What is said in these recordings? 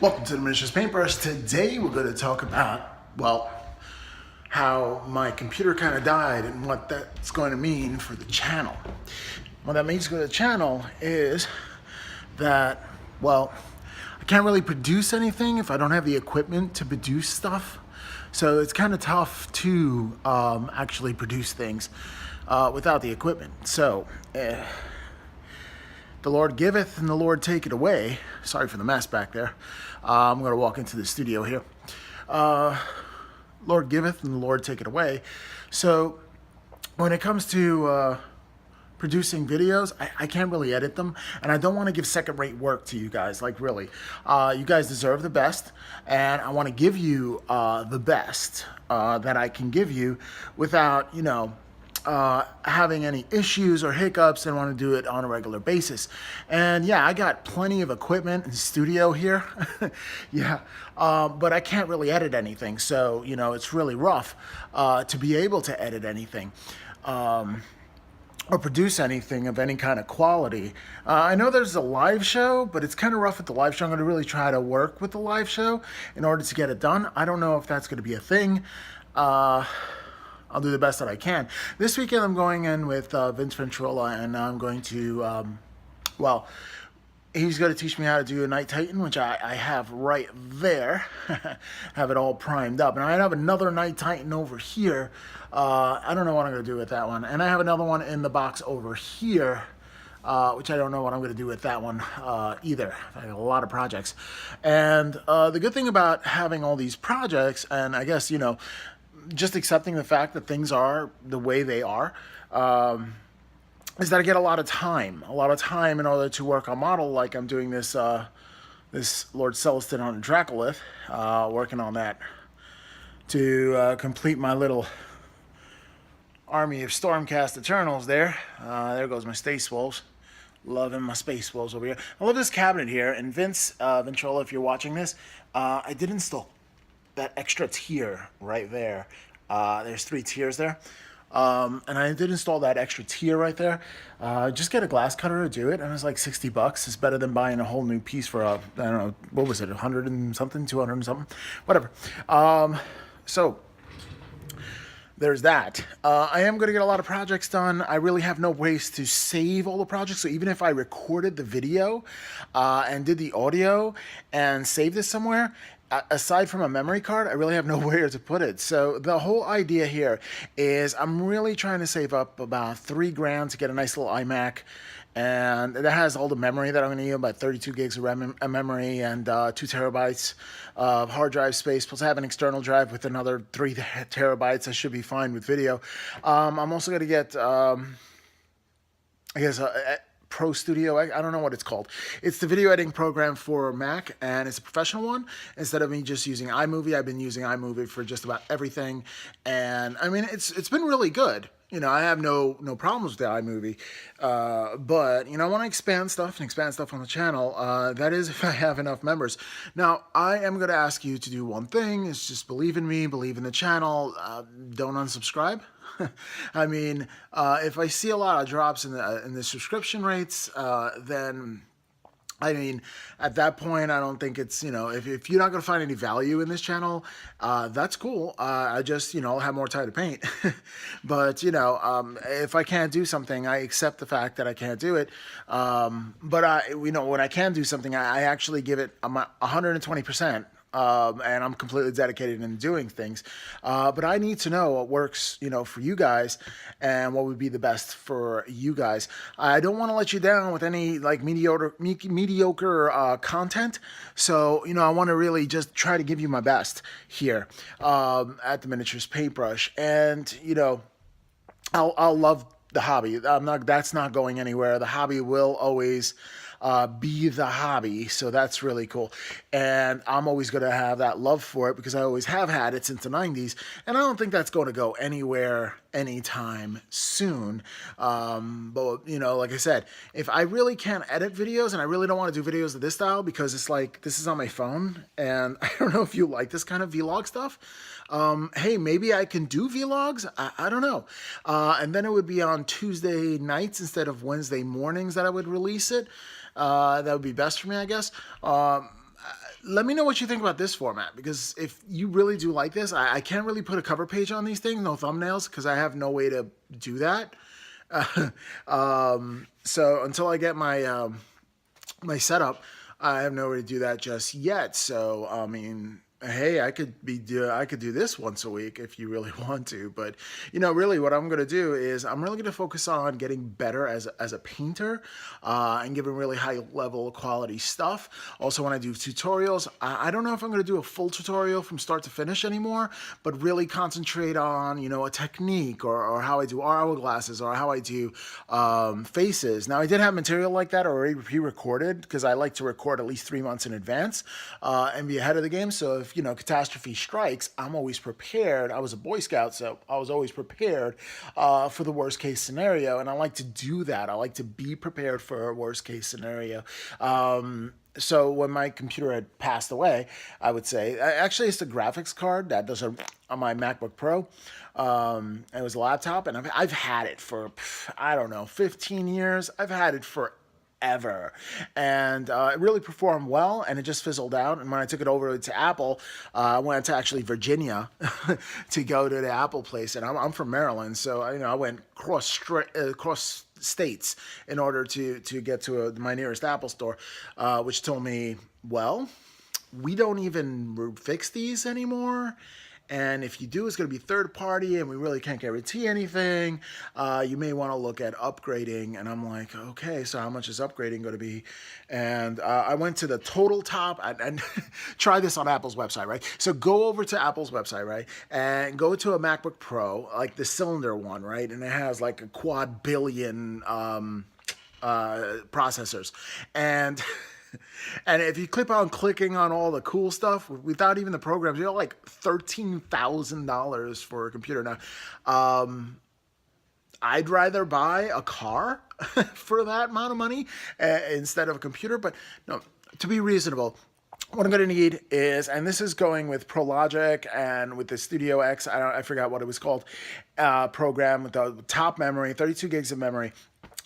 Welcome to the Miniatures Paintbrush. Today we're going to talk about, well, how my computer kind of died and what that's going to mean for the channel. What that means for the channel is that, well, I can't really produce anything if I don't have the equipment to produce stuff. So it's kind of tough to actually produce things without the equipment. So the Lord giveth and the Lord taketh away. Sorry for the mess back there. I'm going to walk into the studio here. Lord giveth and the Lord taketh away. So when it comes to producing videos, I can't really edit them, and I don't want to give second-rate work to you guys. Like, really, you guys deserve the best, and I want to give you the best that I can give you without, having any issues or hiccups, and want to do it on a regular basis. And yeah, I got plenty of equipment in studio here. Yeah, but I can't really edit anything, so it's really rough to be able to edit anything. Or produce anything of any kind of quality. I know there's a live show, but it's kind of rough with the live show. I'm going to really try to work with the live show in order to get it done. I don't know if that's going to be a thing. I'll do the best that I can. This weekend I'm going in with Vince Ventrola, and I'm going to, he's going to teach me how to do a Night Titan, which I have right there. Have it all primed up. And I have another Night Titan over here. I don't know what I'm going to do with that one. And I have another one in the box over here, which I don't know what I'm going to do with that one either. I have a lot of projects. And the good thing about having all these projects, and I guess, just accepting the fact that things are the way they are, is that I get a lot of time in order to work on model. Like I'm doing this this Lord Celestin on a Dracolith, working on that to complete my little army of Stormcast Eternals there. There goes my Space Wolves. Loving my Space Wolves over here. I love this cabinet here. And Vince Ventrola, if you're watching this, I did install that extra tier right there. There's 3 tiers there. And I did install that extra tier right there. Just get a glass cutter to do it, and it's like $60. It's better than buying a whole new piece for I don't know, what was it, 100 and something, 200 and something, whatever. So there's that. I am going to get a lot of projects done. I really have no ways to save all the projects. So even if I recorded the video and did the audio and saved this somewhere, aside from a memory card, I really have nowhere to put it. So the whole idea here is I'm really trying to save up about $3,000 to get a nice little iMac. And that has all the memory that I'm going to need, about 32 gigs of memory and 2 terabytes of hard drive space. Plus I have an external drive with another 3 terabytes. I should be fine with video. I'm also going to get, I guess, Pro Studio. I don't know what it's called. It's the video editing program for Mac, and it's a professional one. Instead of me just using iMovie, I've been using iMovie for just about everything. And I mean, it's been really good. I have no problems with the iMovie, but I want to expand stuff on the channel. That is, if I have enough members. Now, I am going to ask you to do one thing: is just believe in me, believe in the channel. Don't unsubscribe. I mean, if I see a lot of drops in the subscription rates, then, I mean, at that point, I don't think it's, if you're not going to find any value in this channel, that's cool. I just, have more time to paint. But, if I can't do something, I accept the fact that I can't do it. But, when I can do something, I actually give it 120%. And I'm completely dedicated in doing things. But I need to know what works, for you guys and what would be the best for you guys. I don't want to let you down with any like mediocre content. So, I want to really just try to give you my best here at the Miniatures Paintbrush. And, I'll love the hobby. That's not going anywhere. The hobby will always be the hobby, so that's really cool. And I'm always going to have that love for it because I always have had it since the 90s, and I don't think that's going to go anywhere anytime soon. But like I said, if I really can't edit videos, and I really don't want to do videos of this style because it's like this is on my phone, and I don't know if you like this kind of vlog stuff. Hey, maybe I can do vlogs. I don't know. And then it would be on Tuesday nights instead of Wednesday mornings that I would release it. That would be best for me, I guess. let me know what you think about this format, because if you really do like this, I can't really put a cover page on these things, no thumbnails, because I have no way to do that. So until I get my setup, I have no way to do that just yet. So I mean, hey, I could do this once a week if you really want to, but really what I'm going to do is I'm really going to focus on getting better as a painter, and giving really high level quality stuff. Also, when I do tutorials, I don't know if I'm going to do a full tutorial from start to finish anymore, but really concentrate on a technique, or how I do hourglasses, or how I do faces. Now, I did have material like that already pre-recorded, because I like to record at least 3 months in advance, and be ahead of the game. So if catastrophe strikes, I'm always prepared. I was a Boy Scout, so I was always prepared for the worst case scenario, and I like to do that. I like to be prepared for a worst case scenario. So when my computer had passed away, I would say, actually it's the graphics card that does on my MacBook Pro. It was a laptop, and I've had it for, I don't know, 15 years. I've had it for ever, and it really performed well, and it just fizzled out. And when I took it over to Apple, I went to actually Virginia to go to the Apple place, and I'm from Maryland, so I went cross states in order to get to my nearest Apple store, which told me, well, we don't even fix these anymore. And if you do, it's going to be third party, and we really can't guarantee anything. You may want to look at upgrading. And I'm like, okay, so how much is upgrading going to be? And I went to the Total Top, and try this on Apple's website, right? So go over to Apple's website, right? And go to a MacBook Pro, like the cylinder one, right? And it has like a quad billion processors. And and if you click on clicking on all the cool stuff without even the programs, you're like $13,000 for a computer. Now, I'd rather buy a car for that amount of money instead of a computer. But no, to be reasonable, what I'm going to need is, and this is going with ProLogic and with the Studio X, I forgot what it was called, program with the top memory, 32 gigs of memory.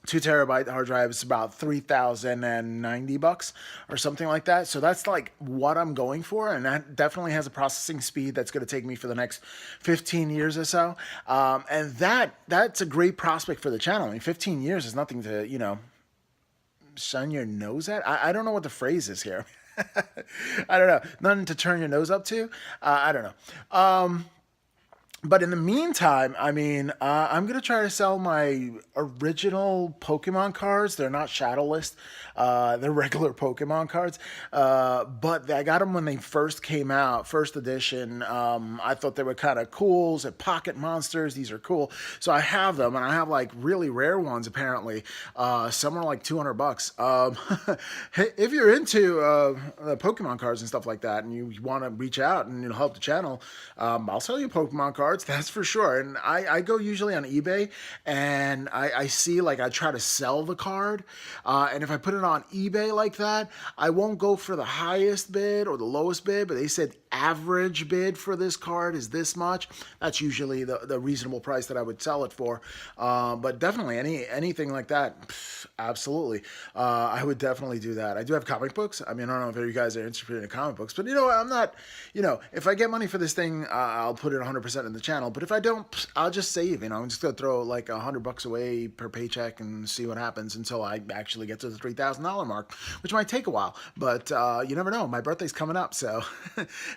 2 terabyte hard drive is about $3,090 or something like that. So that's like what I'm going for, and that definitely has a processing speed that's going to take me for the next 15 years or so. And that's a great prospect for the channel. I mean, 15 years is nothing to shun your nose at. I don't know what the phrase is here. I don't know. Nothing to turn your nose up to. I don't know. But in the meantime, I mean, I'm going to try to sell my original Pokemon cards. They're not Shadowless. They're regular Pokemon cards. But I got them when they first came out, first edition. I thought they were kind of cool. They're Pocket Monsters. These are cool. So I have them, and I have like really rare ones, apparently. Some are like $200. If you're into the Pokemon cards and stuff like that, and you want to reach out and help the channel, I'll sell you Pokemon cards. That's for sure. And I go usually on eBay, and I see, like, I try to sell the card, and if I put it on eBay like that, I won't go for the highest bid or the lowest bid, but they said average bid for this card is this much. That's usually the reasonable price that I would sell it for. But definitely anything like that, absolutely, I would definitely do that. I do have comic books. I mean, I don't know if you guys are interested in comic books, but I'm not, if I get money for this thing, I'll put it 100% in the channel. But if I don't, I'll just save. I'm just gonna throw like $100 away per paycheck and see what happens until I actually get to the $3,000 mark, which might take a while. But you never know. My birthday's coming up, so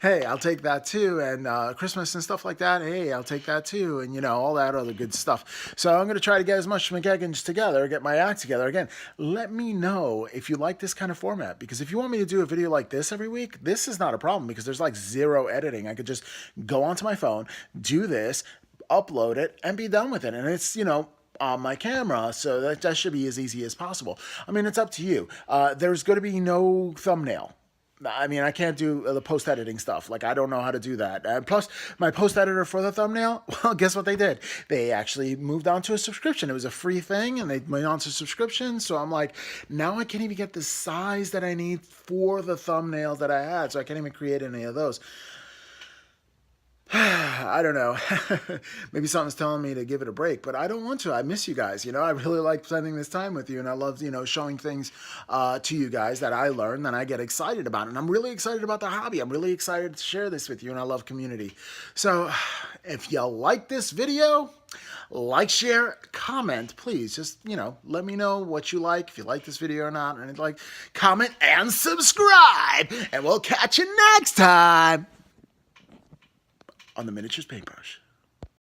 hey, I'll take that too. And Christmas and stuff like that, hey, I'll take that too. And all that other good stuff. So I'm gonna try to get as much McGeggins together, get my act together. Again, let me know if you like this kind of format, because if you want me to do a video like this every week, this is not a problem, because there's like zero editing. I could just go onto my phone, do this, upload it, and be done with it. And it's, on my camera, so that should be as easy as possible. I mean, it's up to you. There's going to be no thumbnail. I mean, I can't do the post-editing stuff. Like, I don't know how to do that. And plus, my post-editor for the thumbnail, well, guess what they did? They actually moved on to a subscription. It was a free thing, and they went on to subscription. So I'm like, now I can't even get the size that I need for the thumbnails that I had. So I can't even create any of those. I don't know. Maybe something's telling me to give it a break, but I don't want to. I miss you guys. I really like spending this time with you, and I love, showing things to you guys that I learn, that I get excited about. And I'm really excited about the hobby. I'm really excited to share this with you, and I love community. So if you like this video, like, share, comment, please. Just, let me know what you like, if you like this video or not, and comment and subscribe, and we'll catch you next time on the Miniatures Paintbrush.